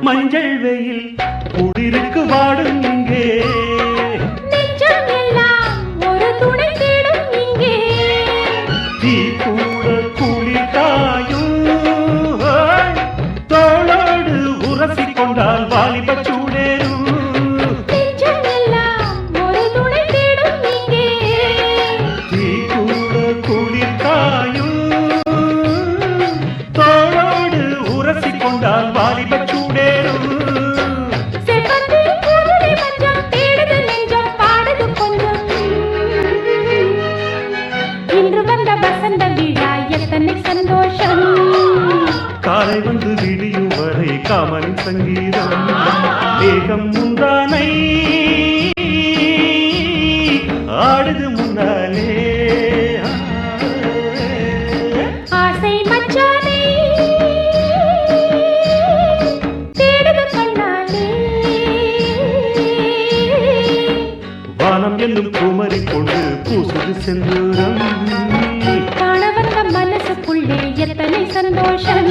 மஞ்சள் வெயில் குளிருக்கு வாடும் இங்கே நெஞ்சம் எல்லாம் ஒரு துணை தேடும் இங்கே தீ கூட குளிர்காயும் தோளோடு உரசி கொண்டால் வாலிப சூடேறும் நெஞ்சம் எல்லாம் ஒரு துணை தேடும் இங்கே தீ கூட குளிர்காயும் தோளோடு உரசி கொண்டால் வாலிப சந்தோஷம் காலை வந்து விடியும் வரை காமனின் சங்கீதம் தேகம் முந்தானை ஆடுது முன்னாலே ஆசை மச்சானை தேடுது கண்ணாலே வானம் என்னும் குமரி கொண்டு பூசுது செந்தூரம் காண வந்த மனசுக்குள்ளே எத்தனை சந்தோஷம்